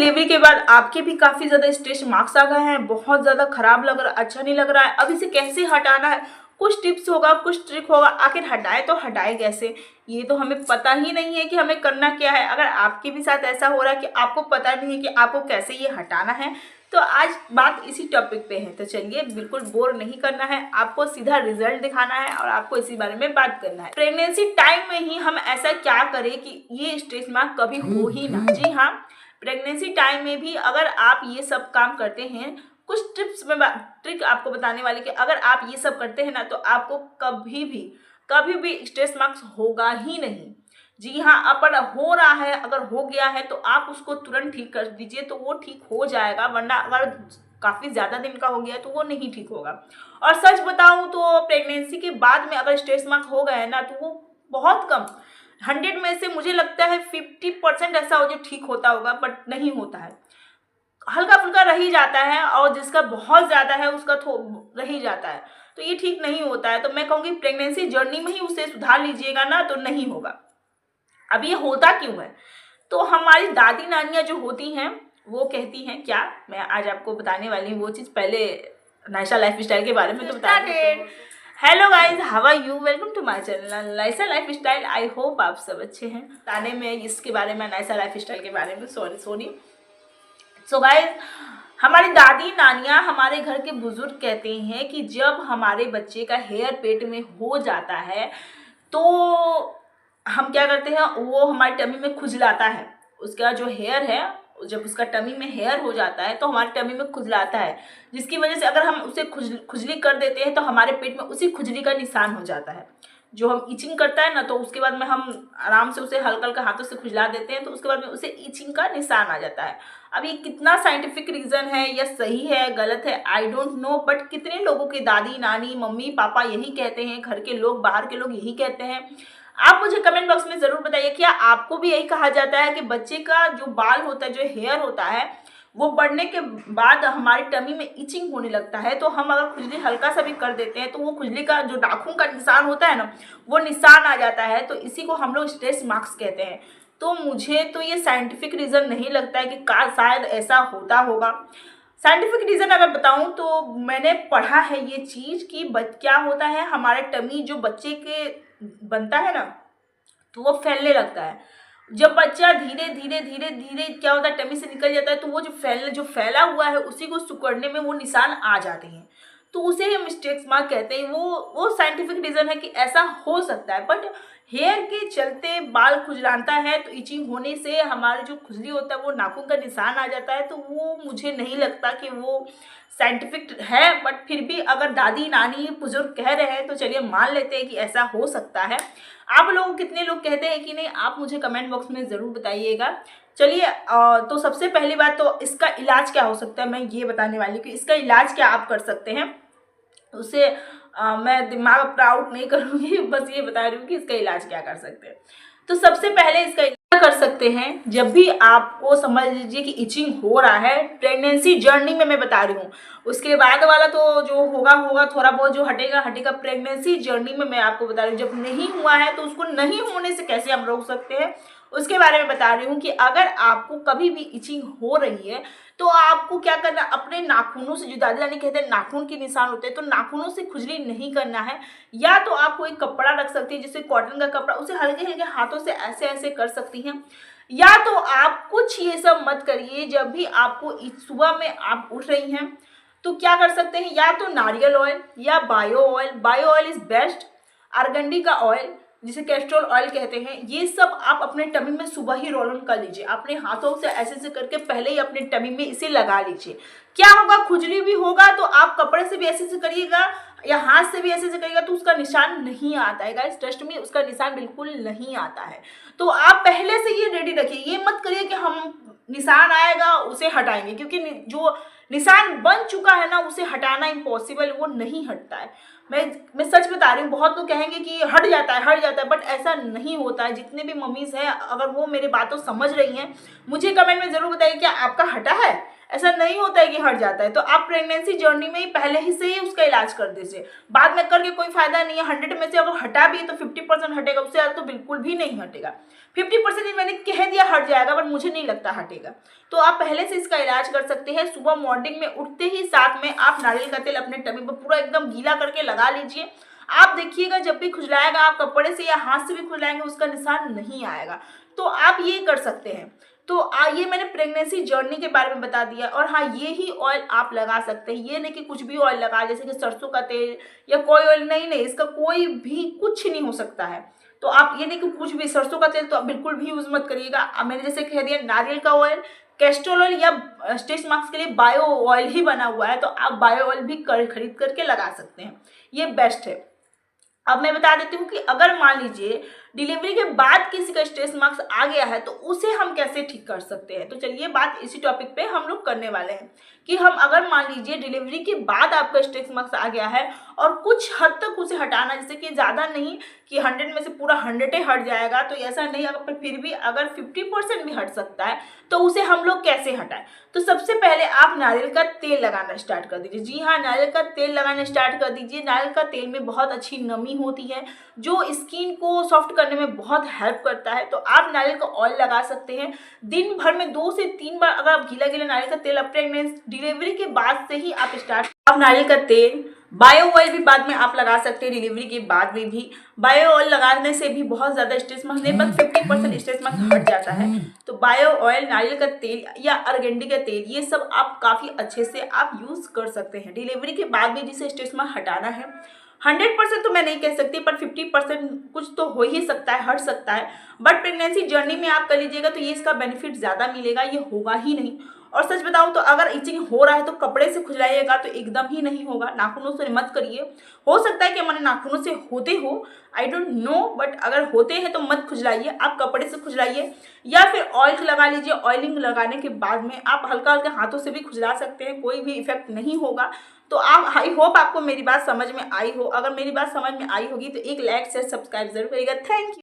Delivery के बाद आपके भी काफ़ी ज़्यादा स्ट्रेच मार्क्स आ गए हैं, बहुत ज़्यादा खराब लग रहा है, अच्छा नहीं लग रहा है, अब इसे कैसे हटाना है, कुछ टिप्स होगा, कुछ ट्रिक होगा, आखिर हटाए तो हटाए कैसे, ये तो हमें पता ही नहीं है कि हमें करना क्या है। अगर आपके भी साथ ऐसा हो रहा है कि आपको पता नहीं है कि आपको कैसे ये हटाना है, तो आज बात इसी टॉपिक पे है। तो चलिए, बिल्कुल बोर नहीं करना है, आपको सीधा रिजल्ट दिखाना है और आपको इसी बारे में बात करना है। प्रेगनेंसी टाइम में ही हम ऐसा क्या करें कि ये स्ट्रेच मार्क कभी हो ही ना। जी हाँ, प्रेगनेंसी टाइम में भी अगर आप ये सब काम करते हैं, कुछ टिप्स में ट्रिक आपको बताने वाली कि अगर आप ये सब करते हैं ना, तो आपको कभी भी स्ट्रेस मार्क्स होगा ही नहीं। जी हाँ, अगर हो रहा है, अगर हो गया है तो आप उसको तुरंत ठीक कर दीजिए, तो वो ठीक हो जाएगा, वरना अगर काफ़ी ज़्यादा दिन का हो गया है तो वो नहीं ठीक होगा। और सच बताऊं तो प्रेगनेंसी के बाद में अगर स्ट्रेस मार्क्स हो गए हैं ना, तो वो बहुत कम, 100 में से मुझे लगता है 50% ऐसा हो जो ठीक होता होगा, बट नहीं होता है, हल्का फुल्का रह ही जाता है, और जिसका बहुत ज़्यादा है उसका रह ही जाता है, तो ये ठीक नहीं होता है। तो मैं कहूँगी प्रेगनेंसी जर्नी में ही उसे सुधार लीजिएगा ना, तो नहीं होगा। अब ये होता क्यों है, तो हमारी दादी नानियाँ जो होती हैं वो कहती हैं क्या, मैं आज आपको बताने वाली हूँ वो चीज़। पहले नायशा लाइफ स्टाइल के बारे में तो बता दें। Hello guys, how are you, welcome to my channel Naisha life style. I hope आप सब अच्छे हैं। बताने में इसके बारे में, नायशा लाइफ स्टाइल के बारे में, सॉरी। सो गाइज, हमारी दादी नानियाँ, हमारे घर के बुजुर्ग कहते हैं कि जब हमारे बच्चे का हेयर पेट में हो जाता है तो हम क्या करते हैं, वो हमारे टमी में खुजलाता है। उसका जो हेयर है, जब उसका टमी में हेयर हो जाता है तो हमारे टमी में खुजलाता है, जिसकी वजह से अगर हम उसे खुजली कर देते हैं तो हमारे पेट में उसी खुजली का निशान हो जाता है। जो हम इचिंग करता है ना, तो उसके बाद में हम आराम से उसे हल्का हल्का हाथों से खुजला देते हैं, तो उसके बाद में उसे इचिंग का निशान आ जाता है। अब ये कितना साइंटिफिक रीज़न है, या सही है गलत है, आई डोंट नो, बट कितने लोगों के दादी नानी मम्मी पापा यही कहते हैं, घर के लोग बाहर के लोग यही कहते हैं। आप मुझे कमेंट बॉक्स में ज़रूर बताइए, क्या आपको भी यही कहा जाता है कि बच्चे का जो बाल होता है, जो हेयर होता है, वो बढ़ने के बाद हमारी टमी में इचिंग होने लगता है, तो हम अगर खुजली हल्का सा भी कर देते हैं तो वो खुजली का जो नाखून का निशान होता है ना, वो निशान आ जाता है, तो इसी को हम लोग स्ट्रेस मार्क्स कहते हैं। तो मुझे तो ये साइंटिफिक रीज़न नहीं लगता है कि शायद ऐसा होता होगा। साइंटिफिक रीज़न अगर बताऊं तो मैंने पढ़ा है ये चीज़ कि क्या होता है, हमारे टमी जो बच्चे के बनता है ना, तो वो फैलने लगता है। जब बच्चा धीरे धीरे क्या होता है, टमी से निकल जाता है, तो वो जो फैला हुआ है उसी को सिकुड़ने में वो निशान आ जाते हैं, तो उसे हम स्ट्रेस मार्क कहते हैं। वो साइंटिफिक रीज़न है कि ऐसा हो सकता है, बट हेयर के चलते बाल खुजलाता है, तो इचिंग होने से हमारी जो खुजली होता है वो नाखून का निशान आ जाता है, तो वो मुझे नहीं लगता कि वो साइंटिफिक है। बट फिर भी अगर दादी नानी बुजुर्ग कह रहे हैं तो चलिए मान लेते हैं कि ऐसा हो सकता है। आप लोग कितने लोग कहते हैं कि नहीं, आप मुझे कमेंट बॉक्स में ज़रूर बताइएगा। चलिए, तो सबसे पहली बात तो इसका इलाज क्या हो सकता है, मैं ये बताने वाली हूँ कि इसका इलाज क्या आप कर सकते हैं। उसे मैं दिमाग प्राउड नहीं करूँगी, बस ये बता रही हूँ कि इसका इलाज क्या कर सकते हैं। तो सबसे पहले इसका इलाज कर सकते हैं, जब भी आपको समझ लीजिए कि इचिंग हो रहा है, प्रेगनेंसी जर्नी में मैं बता रही हूँ, उसके बाद वाला तो जो होगा थोड़ा बहुत जो हटेगा। प्रेगनेंसी जर्नी में मैं आपको बता रही हूँ, जब नहीं हुआ है तो उसको नहीं होने से कैसे हम रोक सकते हैं, उसके बारे में बता रही हूँ कि अगर आपको कभी भी इचिंग हो रही है तो आपको क्या करना, अपने नाखूनों से, जो दादी नानी कहते हैं नाखून के निशान होते हैं, तो नाखूनों से खुजली नहीं करना है। या तो आप कोई कपड़ा रख सकती है, जैसे कॉटन का कपड़ा, उसे हल्के हल्के हाथों से ऐसे ऐसे कर सकती हैं। या तो आप कुछ ये सब मत करिए, जब भी आपको सुबह में आप उठ रही हैं तो क्या कर सकते हैं, या तो नारियल ऑयल या बायो ऑयल इज बेस्ट, आर्गेंडी का ऑयल जिसे कैस्ट्रोल ऑयल कहते हैं, ये सब आप अपने टमी में सुबह ही रोल ऑन कर लीजिए। अपने हाथों से ऐसे ऐसे करके पहले ही अपने टमी में इसे लगा लीजिए। क्या होगा, खुजली भी होगा तो आप कपड़े से भी ऐसे ऐसे करिएगा या हाथ से भी ऐसे ऐसे करिएगा तो उसका निशान नहीं आता है गाइस, ट्रस्ट में उसका निशान बिल्कुल नहीं आता है। तो आप पहले से ये रेडी रखिए, ये मत करिए कि हम निशान आएगा उसे हटाएंगे, क्योंकि जो निशान बन चुका है ना उसे हटाना इम्पॉसिबल, वो नहीं हटता है। मैं सच बता रही हूँ, बहुत लोग कहेंगे कि हट जाता है, बट ऐसा नहीं होता है। जितने भी मम्मीज़ हैं, अगर वो मेरे बातों समझ रही हैं, मुझे कमेंट में ज़रूर बताइए क्या आपका हटा है। ऐसा नहीं होता है कि हट जाता है। तो आप प्रेगनेंसी जर्नी में ही पहले ही से ही उसका इलाज कर दीजिए, बाद में करके कोई फायदा नहीं है। 100 में से अगर हटा भी तो 50% हटेगा, उससे ज़्यादा तो बिल्कुल भी नहीं हटेगा। 50% मैंने कह दिया हट जाएगा, पर मुझे नहीं लगता हटेगा। तो आप पहले से इसका इलाज कर सकते हैं। सुबह मॉर्निंग में उठते ही साथ में आप नारियल का तेल अपने टमी पर पूरा एकदम गीला करके लगा लीजिए। आप देखिएगा जब भी खुजलाएगा, आप कपड़े से या हाथ से भी खुजलाएंगे उसका निशान नहीं आएगा। तो आप ये कर सकते हैं। तो ये मैंने प्रेगनेंसी जर्नी के बारे में बता दिया। और हाँ, ये ही ऑयल आप लगा सकते हैं, ये नहीं कि कुछ भी ऑयल लगा, जैसे कि सरसों का तेल या कोई ऑयल, नहीं, इसका कोई भी कुछ नहीं हो सकता है। तो आप ये नहीं कि कुछ भी, सरसों का तेल तो आप बिल्कुल भी यूज मत करिएगा। अब मैंने जैसे कह दिया, नारियल का ऑयल, कैस्ट्रोल ऑयल या स्ट्रेच मार्क्स के लिए बायो ऑयल ही बना हुआ है, तो आप बायो ऑयल भी खरीद करके लगा सकते हैं, ये बेस्ट है। अब मैं बता देती हूँ कि अगर मान लीजिए डिलीवरी के बाद किसी का स्ट्रेस मार्क्स आ गया है तो उसे हम कैसे ठीक कर सकते हैं। तो चलिए बात इसी टॉपिक पे हम लोग करने वाले हैं कि हम अगर मान लीजिए डिलीवरी के बाद आपका स्ट्रेस मार्क्स आ गया है और कुछ हद तक उसे हटाना, जैसे कि ज़्यादा नहीं कि 100 में से पूरा 100 ही हट जाएगा, तो ऐसा नहीं, अगर फिर भी अगर 50% भी हट सकता है तो उसे हम लोग कैसे हटाएं। तो सबसे पहले आप नारियल का तेल लगाना स्टार्ट कर दीजिए। जी हाँ, नारियल का तेल लगाना स्टार्ट कर दीजिए। नारियल का तेल में बहुत अच्छी नमी होती है जो स्किन को सॉफ्ट करने में बहुत हेल्प करता है। तो आप नारियल का ऑयल लगा सकते हैं। दिन भर में 2 से 3 बार अगर आप गीला गीला नारियल का तेल अब प्रेगनेंसी डिलीवरी के बाद से ही आप स्टार्ट। आप नारियल का तेल, बायो ऑयल भी बाद में आप लगा सकते हैं, डिलीवरी के बाद में भी। बायो ऑयल लगाने से भी बहुत ज़्यादा स्ट्रेस मार्क्स, लगभग 50% स्ट्रेस मार्क्स हट जाता है। तो बायो ऑयल, नारियल का तेल या अर्गेंडी का तेल, ये सब आप काफ़ी अच्छे से आप यूज़ कर सकते हैं डिलीवरी के बाद भी, जिसे स्ट्रेस मार्क्स हटाना है। 100% तो मैं नहीं कह सकती, पर 50% कुछ तो हो ही सकता है, हट सकता है। बट प्रेगनेंसी जर्नी में आप कर लीजिएगा तो ये इसका बेनिफिट ज़्यादा मिलेगा, ये होगा ही नहीं। और सच बताऊं तो अगर इचिंग हो रहा है तो कपड़े से खुजलाइएगा तो एकदम ही नहीं होगा, नाखूनों से मत करिए। हो सकता है कि हमारे नाखूनों से होते हो, आई डोंट नो, बट अगर होते हैं तो मत खुजलाइए, आप कपड़े से खुजलाइए या फिर ऑयल लगा लीजिए। ऑयलिंग लगाने के बाद में आप हल्का हल्का हाथों से भी खुजला सकते हैं, कोई भी इफेक्ट नहीं होगा। तो आप, आई होप आपको मेरी बात समझ में आई हो। अगर मेरी बात समझ में आई होगी तो एक लाइक शेयर सब्सक्राइब जरूर करिएगा। Thank you.